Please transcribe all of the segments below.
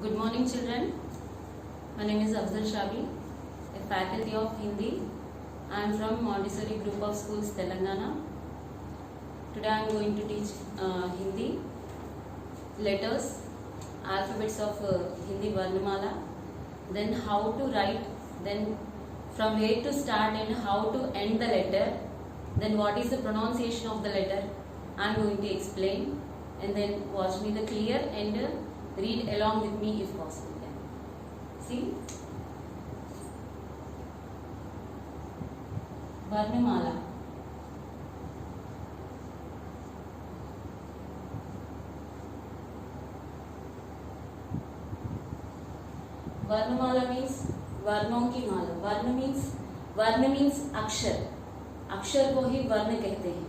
Good morning, children. My name is Afzal Shabi, a faculty of Hindi. I am from Montessori Group of Schools, Telangana. Today I am going to teach Hindi letters, alphabets of Hindi Varnamala, then how to write, then from where to start and how to end the letter, then what is the pronunciation of the letter. I am going to explain, and then watch me the clear and read along with me if possible. See, Varnamala. Varnamala means वर्णों की माला. वर्ण means अक्षर. अक्षर को ही वर्ण कहते हैं.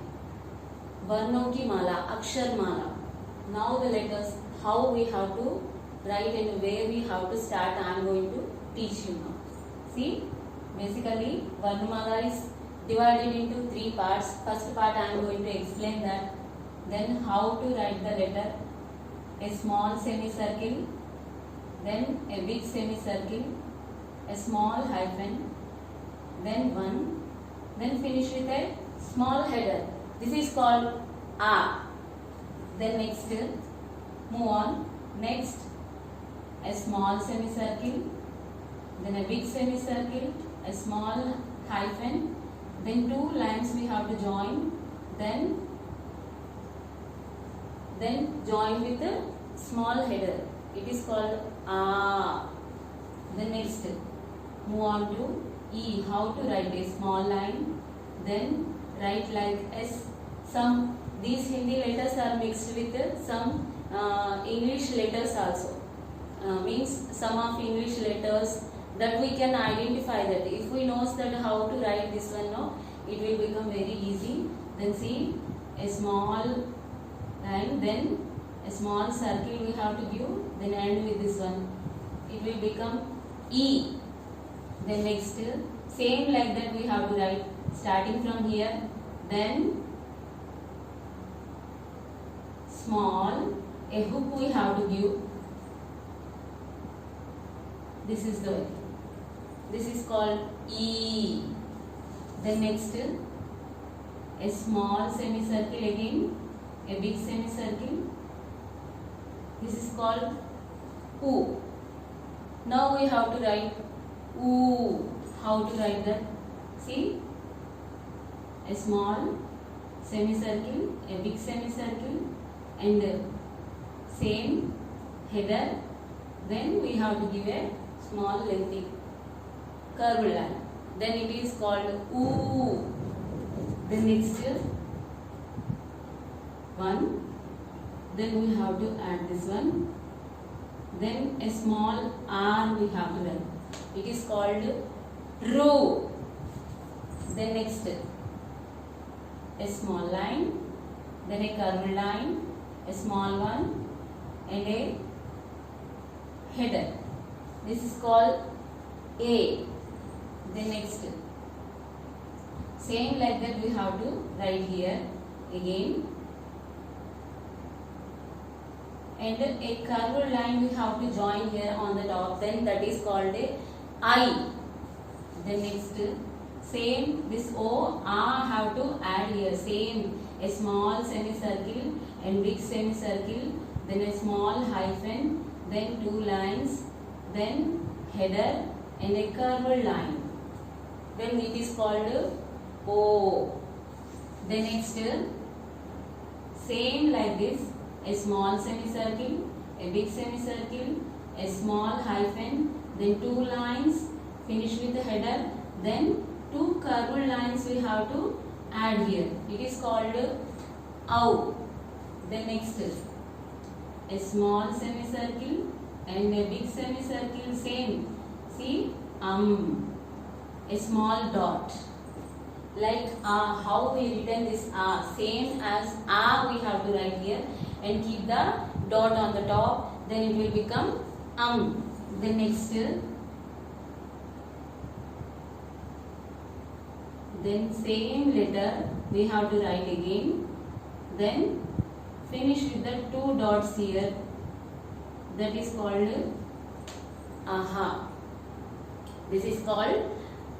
वर्णों की माला, अक्षर माला. Now the letters, how we have to write and where we have to start, I am going to teach you now. See, basically Varnamala is divided into three parts. First part I am going to explain that. Then how to write the letter. A small semicircle, then a big semicircle, a small hyphen, then one, then finish with a small header. This is called A. Then next, move on. Next, a small semicircle, then a big semicircle, a small hyphen, then two lines we have to join, then join with a small header. It is called A. Then next, move on to E. How to write a small line, then write like S. These Hindi letters are mixed with some English letters also. Means some of English letters that we can identify that. If we know that how to write this one, no, it will become very easy. Then see, a small line, then a small circle we have to give, then end with this one. It will become E. Then next, same like that we have to write, starting from here, then small, a hook we have to give. This is the way. This is called E. Then next, a small semicircle again, a big semicircle. This is called U. Now we have to write U. How to write that? See, a small semicircle, a big semicircle, and same header. Then we have to give a small lengthy curved line. Then it is called U. Then next, one. Then we have to add this one. Then a small R we have to write. It is called Ru. Then next, a small line, then a curved line, a small one, and a header. This is called A. Then next, same like that we have to write here again. And a curved line we have to join here on the top, then that is called a I. Then next, same this O, A have to add here, same, a small semicircle and big semicircle, then a small hyphen, then two lines, then header and a curved line. Then it is called O. Then next, same like this, a small semicircle, a big semicircle, a small hyphen, then two lines, finish with the header, then two curved lines we have to add here. It is called OW. Then next, a small semicircle and a big semicircle, same. See, a small dot. Like how we written this same as we have to write here and keep the dot on the top, then it will become Then next, then same letter we have to write again, then finish with the two dots here, that is called aha. This is called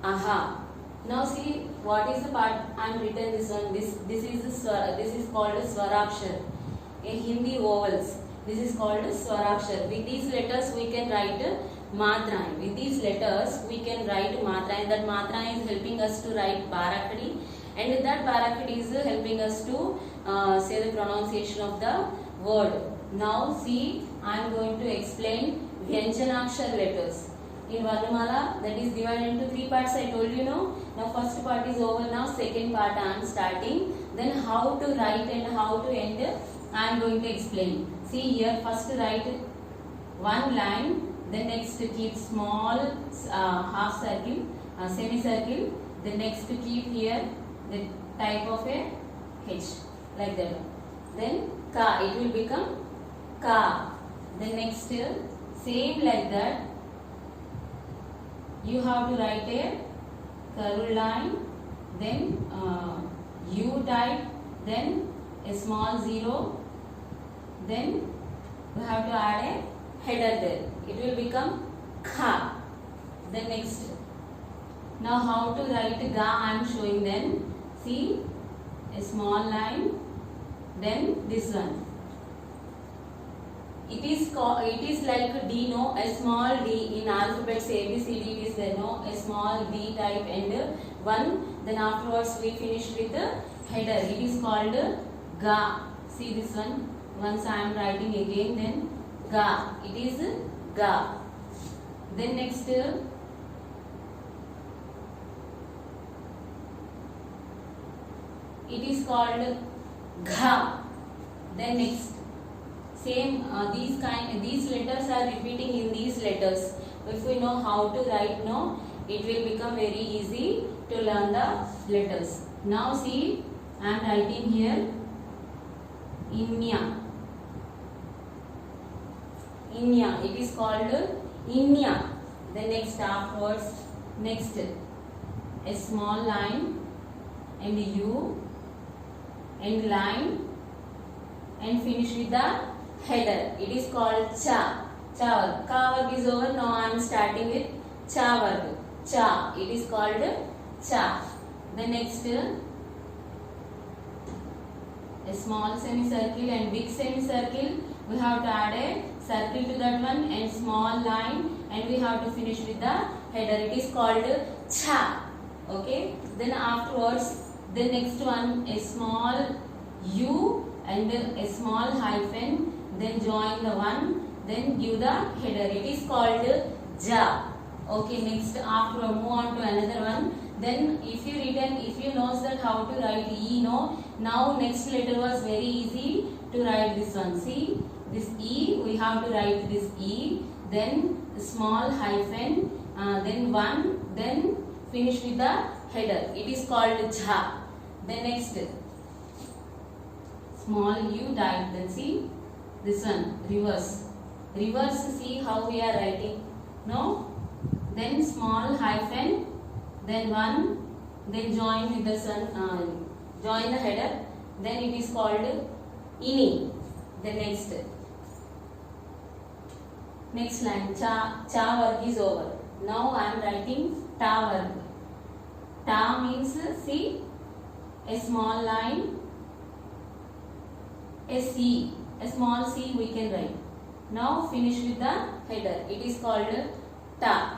aha. Now see what is the part I am written this one. This is called Swarakshar. In Hindi vowels. This is called Swarakshar. With these letters we can write Matraएं. With these letters we can write Matraएं. That Matraएं is helping us to write Barakadi, and that Barakadi is helping us to say the pronunciation of the word. Now see, I am going to explain Vyanjanakshar letters. In Varnamala, that is divided into 3 parts, I told you now. Now first part is over now, second part I am starting. Then how to write and how to end, I am going to explain. See here, first write one line, then next keep small half circle, semicircle, then next keep here the type of a H, like that. Then ka, it will become ka. Then next same like that, you have to write a curved line, then U type, then a small zero, then you have to add a header there. It will become kha. Then next, now how to write ga I am showing them. See, a small line, then this one. It is like D, no, a small D in alphabets ABCD. It is there, no, a small D type and one. Then afterwards we finish with the header. It is called ga. See this one. Once I am writing again, then ga. It is ga. Then next, it is called gha. Then next, same these letters are repeating in these letters. If we know how to write, no, it will become very easy to learn the letters. Now see, I am writing here Inya. Inya. It is called Inya. Then next afterwards, next a small line and U and line and finish with the header. It is called cha. Cha work. Ka work is over. Now I am starting with cha work. Cha. It is called cha. The next, a small semicircle and big semicircle. We have to add a circle to that one and small line, and we have to finish with the header. It is called cha. Okay. Then afterwards, the next one, a small U and a small hyphen, then join the one, then give the header. It is called ja. Okay, next after move on to another one. Then if you knows that how to write E, no, now next letter was very easy to write this one. See, this E, we have to write this E, then small hyphen, then one, then finish with the header. It is called ja. Then next, small U type, then see this one, reverse. Reverse, see how we are writing, no? Then small hyphen, then one, then join with the sun, join the header, then it is called ini. Then next line, cha work is over. Now I am writing ta work. Ta means, see, a small line, a C, a small C we can write. Now finish with the header. It is called ta.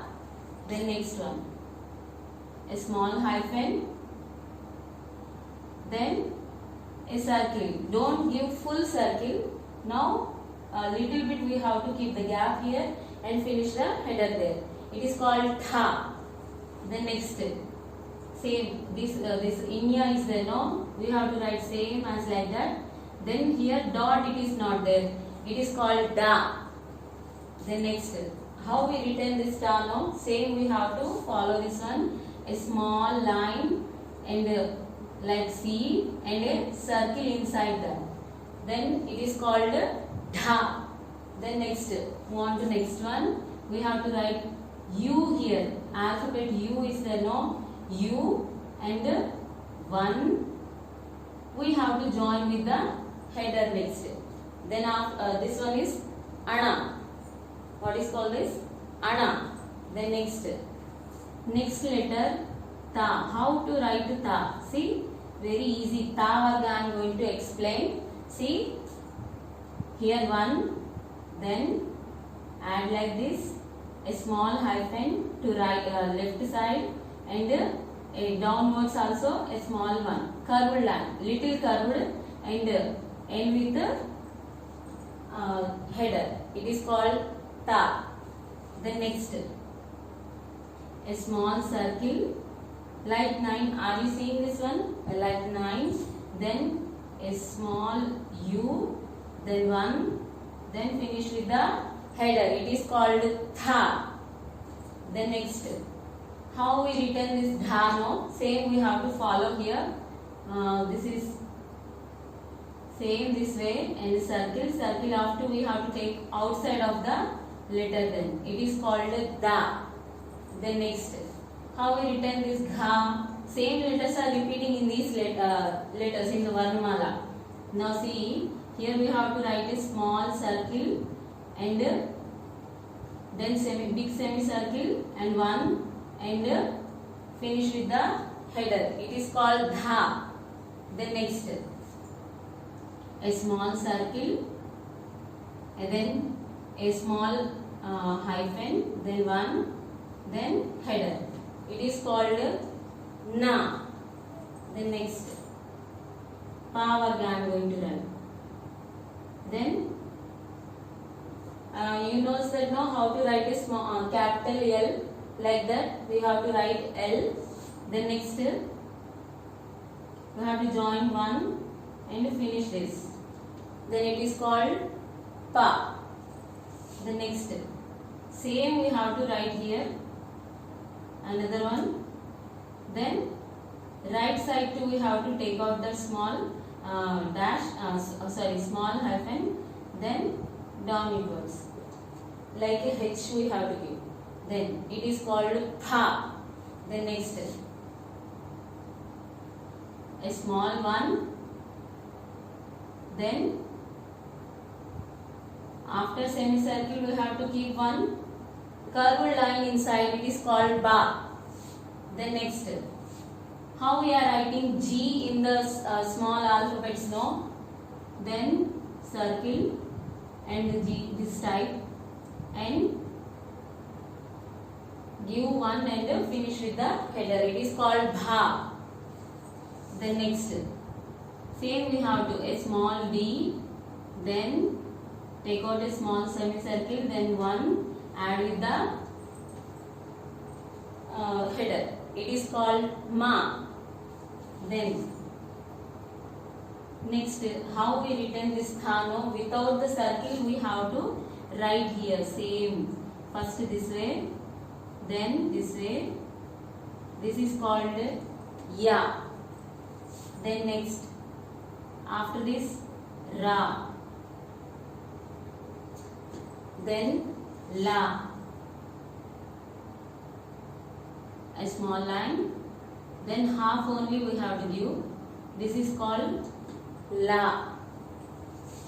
Then next one, a small hyphen, then a circle. Don't give full circle. Now a little bit we have to keep the gap here and finish the header there. It is called tha. Then next, same, this Inya is there, no? We have to write same as like that. Then here dot, it is not there. It is called da. Then next, how we written this da, no? Same we have to follow this one. A small line and like C and a circle inside that. Then it is called dha. Then next, move on to next one. We have to write U here. Alphabet U is there, no? U and one. We have to join with the header next. Then this one is ana. What is called as ana. Then next letter ta. How to write ta? See, very easy. Ta varga I am going to explain. See, here one, then add like this, a small hyphen to right left side, and a downwards also a small one, curved line, little curved, and end with the header. It is called ta. Then next, a small circle, like 9. Are you seeing this one? Like 9. Then a small u, then 1, then finish with the header. It is called tha. Then next, how we written this dha? No, same we have to follow here. This is same this way, and circle after we have to take outside of the letter. Then it is called da. Then next, how we written this gha? Same letters are repeating in these letters in the Varnamala. Now see, here we have to write a small circle, and then big semicircle, and 1, and finish with the header. It is called dha. Then next, a small circle, and then a small hyphen, then 1, then header. It is called na. Then next, pa varga I am going to write. Then you know that now how to write a small capital L, like that we have to write L. Then next, we have to join 1 and finish this. Then it is called pa. The next, same we have to write here, another one. Then right side too we have to take out the small small hyphen, then down it goes, like a H we have to give. Then it is called tha. Then next, a small one, then after semicircle we have to keep one curved line inside. It is called ba. Then next, how we are writing G in the small alphabets? No. Then circle and G this type, and give 1 and finish with the header. It is called bha. Then next, same we have to a small d, then take out a small semicircle, then 1, add with the header. It is called ma. Then next, how we written this thano? Without the circle we have to write here. Same, first this way, then this way. This is called ya. Then next, after this ra, then la, a small line, then half only we have to give. This is called la.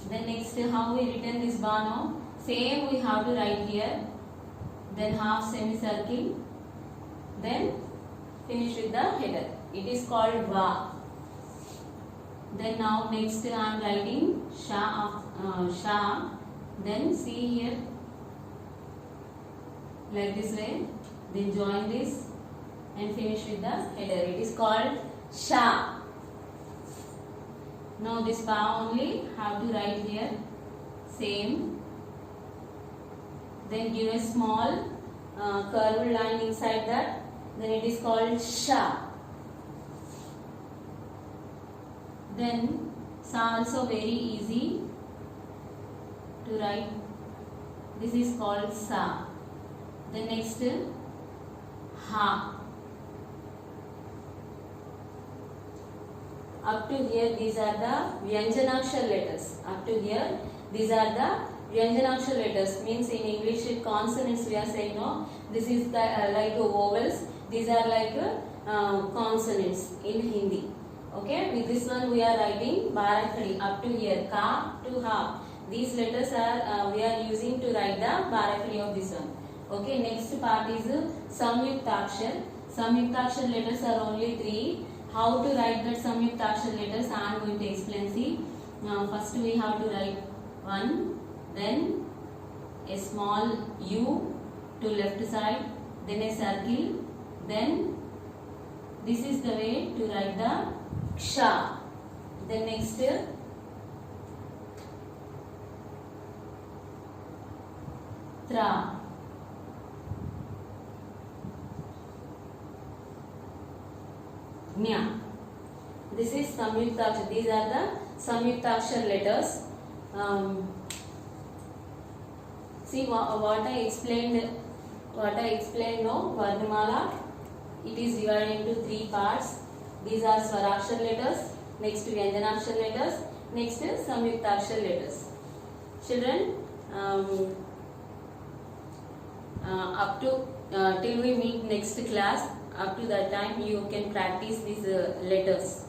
Then next, how we written this bano? Same we have to write here, then half semicircle, then finish with the header. It is called va. Then now next I am writing sha. Then see here, like this way, then join this and finish with the header. It is called sha. Now this pa only have to write here, same. Then give a small curved line inside that, then it is called sha. Then sa also very easy to write. This is called sa. The next, ha. Up to here these are the Vyanjanakshar letters. Up to here these are the Vyanjanakshar letters. Means in English consonants we are saying, no, this is the, like vowels. These are like consonants in Hindi. Okay, with this one we are writing Bharathari up to here, ka to ha. These letters are we are using to write the paraphrase of this one. Okay, next part is Samyuktakshar. Samyuktakshar letters are only 3. How to write that Samyuktakshar letters I am going to explain. See, first we have to write 1, then a small U to left side, then a circle, then this is the way to write the Ksha. Then next Tra. Nya. This is Samyuktakshar. These are the Samyuktakshar letters. See what I explained. No, Varnamala. It is divided into 3 parts. These are Swarakshar letters. Next Vyanjanakshar letters. Next Samyuktakshar letters. Children, up to till we meet next class. Up to that time, you can practice these letters.